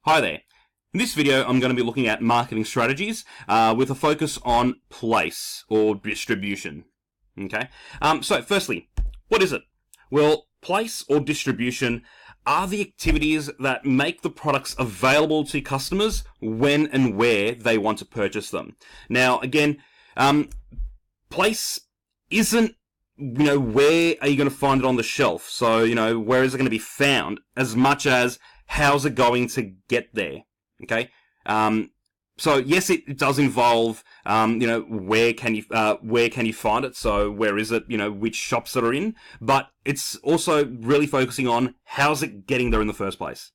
Hi there. In this video, I'm going to be looking at marketing strategies with a focus on place or distribution. Okay. So firstly, what is it? Well, place or distribution are the activities that make the products available to customers when and where they want to purchase them. Now, again, place isn't, where are you going to find it on the shelf? So, where is it going to be found as much as how's it going to get there? Okay. So yes, it does involve, where can you find it? So where is it? Which shops that are in, but it's also really focusing on how's it getting there in the first place.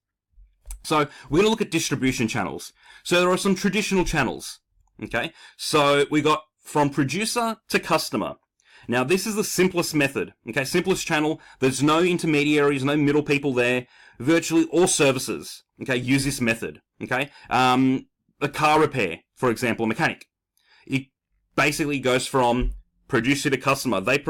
So we're going to look at distribution channels. So there are some traditional channels. Okay. So we got from producer to customer. Now, this is the simplest method, okay? Simplest channel. There's no intermediaries, no middle people there. Virtually all services, okay, use this method, okay? A car repair, for example, a mechanic. It basically goes from producer to customer. They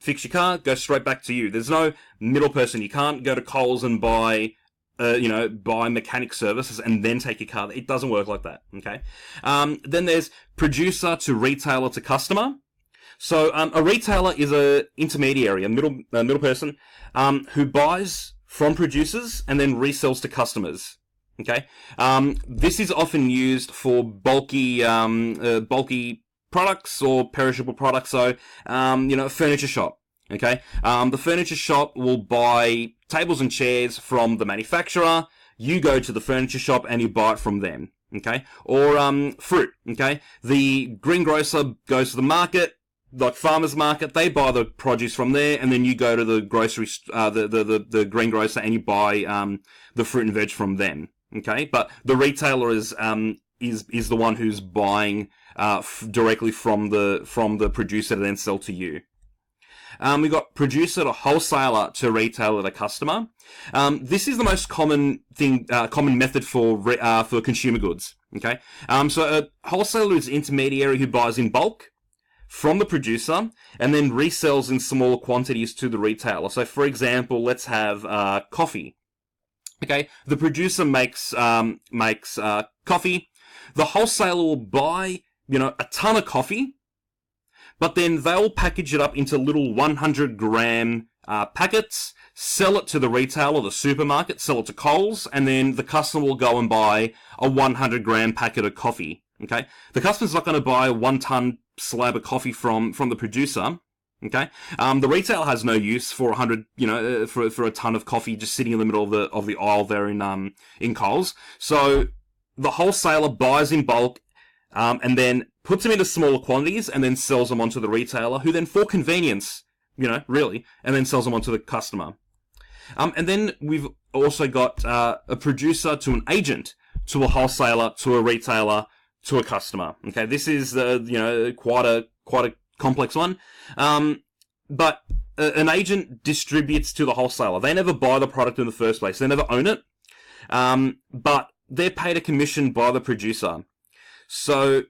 fix your car, go straight back to you. There's no middle person. You can't go to Coles and buy mechanic services and then take your car. It doesn't work like that, okay? Then there's producer to retailer to customer. So a retailer is a intermediary, a middle person, who buys from producers and then resells to customers. Okay, this is often used for bulky products or perishable products. So a furniture shop. Okay, the furniture shop will buy tables and chairs from the manufacturer. You go to the furniture shop and you buy it from them. Okay, or fruit. Okay, the greengrocer goes to the market. Like farmers market, they buy the produce from there, and then you go to the grocery, the greengrocer, and you buy the fruit and veg from them. Okay, but the retailer is the one who's buying directly from the producer to then sell to you. We got producer to wholesaler to retailer to customer. This is the most common method for consumer goods. Okay, so a wholesaler is an intermediary who buys in bulk from the producer, and then resells in smaller quantities to the retailer. So, for example, let's have coffee. Okay, the producer makes coffee. The wholesaler will buy, a ton of coffee, but then they'll package it up into little 100-gram packets, sell it to the retailer, the supermarket, sell it to Coles, and then the customer will go and buy a 100-gram packet of coffee. Okay, the customer's not going to buy a 1-ton slab of coffee from the producer. Okay, the retailer has no use for 100, for a ton of coffee just sitting in the middle of the aisle there in Coles. So the wholesaler buys in bulk, and then puts them into smaller quantities, and then sells them onto the retailer, who then, for convenience, really, and then sells them onto the customer. And then we've also got a producer to an agent, to a wholesaler, to a retailer, to a customer. Okay, this is quite a complex one. But an agent distributes to the wholesaler. They never buy the product in the first place. They never own it. But they're paid a commission by the producer. So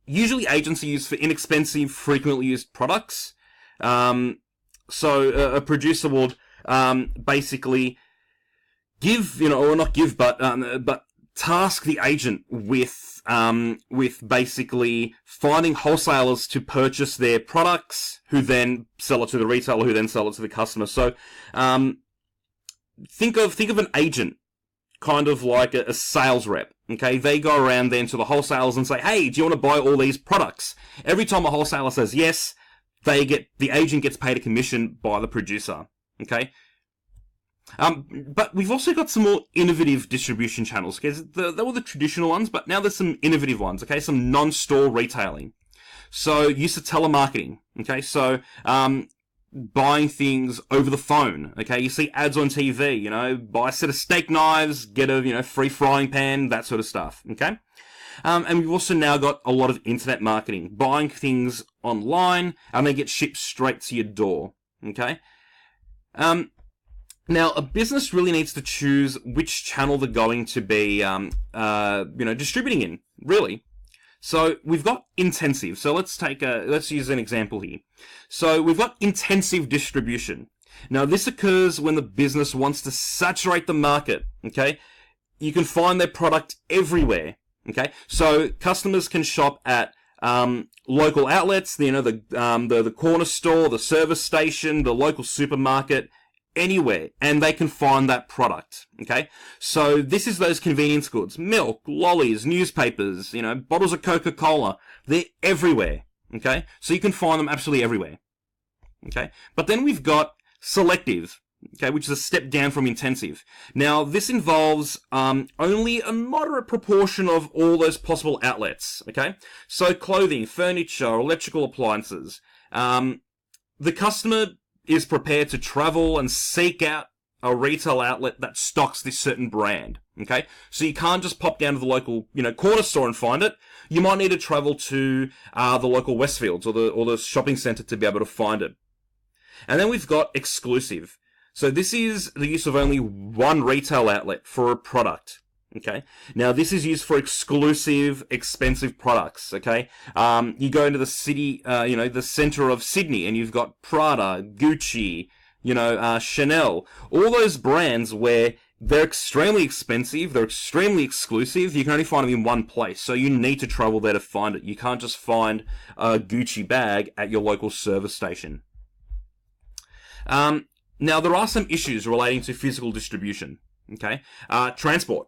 usually agents are used for inexpensive, frequently used products. So a producer would basically give, or not give, but task the agent with basically finding wholesalers to purchase their products, who then sell it to the retailer, who then sell it to the customer. So, think of an agent, kind of like a sales rep. Okay, they go around then to the wholesalers and say, "Hey, do you want to buy all these products?" Every time a wholesaler says yes, the agent gets paid a commission by the producer. Okay. But we've also got some more innovative distribution channels. Okay, they were the traditional ones, but now there's some innovative ones. Okay, some non-store retailing. So use of telemarketing. Okay, so buying things over the phone. Okay, you see ads on TV. Buy a set of steak knives, get a free frying pan, that sort of stuff. Okay, and we've also now got a lot of internet marketing, buying things online and they get shipped straight to your door. Okay. Now, a business really needs to choose which channel they're going to be, distributing in, really. So, we've got intensive. So, let's use an example here. So, we've got intensive distribution. Now, this occurs when the business wants to saturate the market, okay? you can find their product everywhere. Okay, so customers can shop at local outlets, the corner store, the service station, the local supermarket, anywhere, and they can find that product. Okay, so this is those convenience goods: milk, lollies, newspapers, bottles of Coca-Cola. They're everywhere. Okay, so you can find them absolutely everywhere. Okay, but then we've got selective. Okay, which is a step down from intensive. Now, this involves only a moderate proportion of all those possible outlets. Okay, so clothing, furniture, electrical appliances. The customer is prepared to travel and seek out a retail outlet that stocks this certain brand. Okay, so you can't just pop down to the local, corner store and find it. You might need to travel to the local Westfields or the shopping centre to be able to find it. And then we've got exclusive. So this is the use of only one retail outlet for a product. Okay. Now this is used for exclusive, expensive products. Okay. You go into the city, the center of Sydney, and you've got Prada, Gucci, Chanel, all those brands where they're extremely expensive, they're extremely exclusive. You can only find them in one place, so you need to travel there to find it. You can't just find a Gucci bag at your local service station. Now, there are some issues relating to physical distribution. Okay, transport.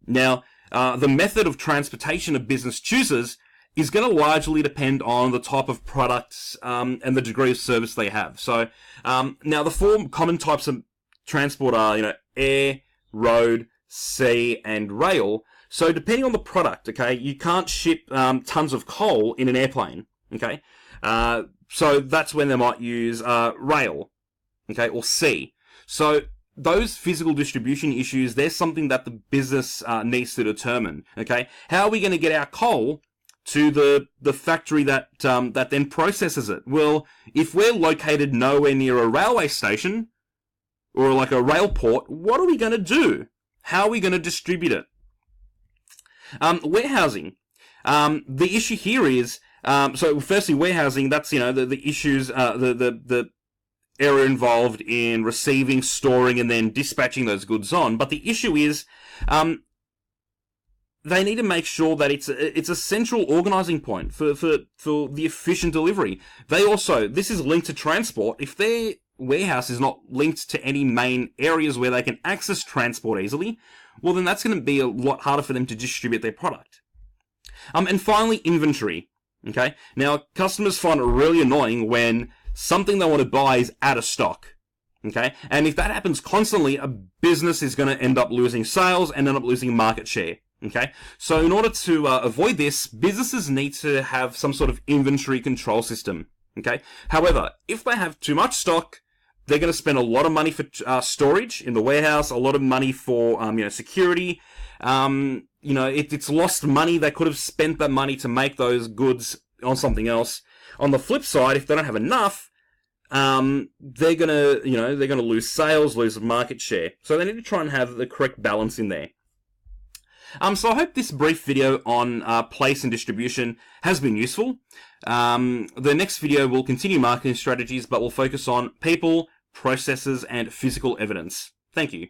Now, the method of transportation a business chooses is going to largely depend on the type of products and the degree of service they have. So, now the four common types of transport are, air, road, sea, and rail. So, depending on the product, okay, you can't ship tons of coal in an airplane. Okay, so that's when they might use rail. Okay, or sea. So those physical distribution issues, they're something that the business needs to determine. Okay, how are we going to get our coal to the factory that then processes it? Well, if we're located nowhere near a railway station or like a rail port, what are we going to do? How are we going to distribute it? Warehousing. The issue here is so firstly, warehousing. That's the issues. The area involved in receiving, storing, and then dispatching those goods on. But the issue is, they need to make sure that it's a central organising point for the efficient delivery. This is linked to transport. If their warehouse is not linked to any main areas where they can access transport easily, well, then that's going to be a lot harder for them to distribute their product. And finally, inventory. Okay, now customers find it really annoying when something they want to buy is out of stock. Okay, and if that happens constantly, a business is going to end up losing sales and end up losing market share. Okay, so in order to avoid this, businesses need to have some sort of inventory control system. Okay, however, if they have too much stock, they're going to spend a lot of money for storage in the warehouse, a lot of money for security. It's lost money. They could have spent that money to make those goods on something else. On the flip side, if they don't have enough, they're gonna lose sales, lose market share. So they need to try and have the correct balance in there. So I hope this brief video on place and distribution has been useful. The next video will continue marketing strategies, but we'll focus on people, processes, and physical evidence. Thank you.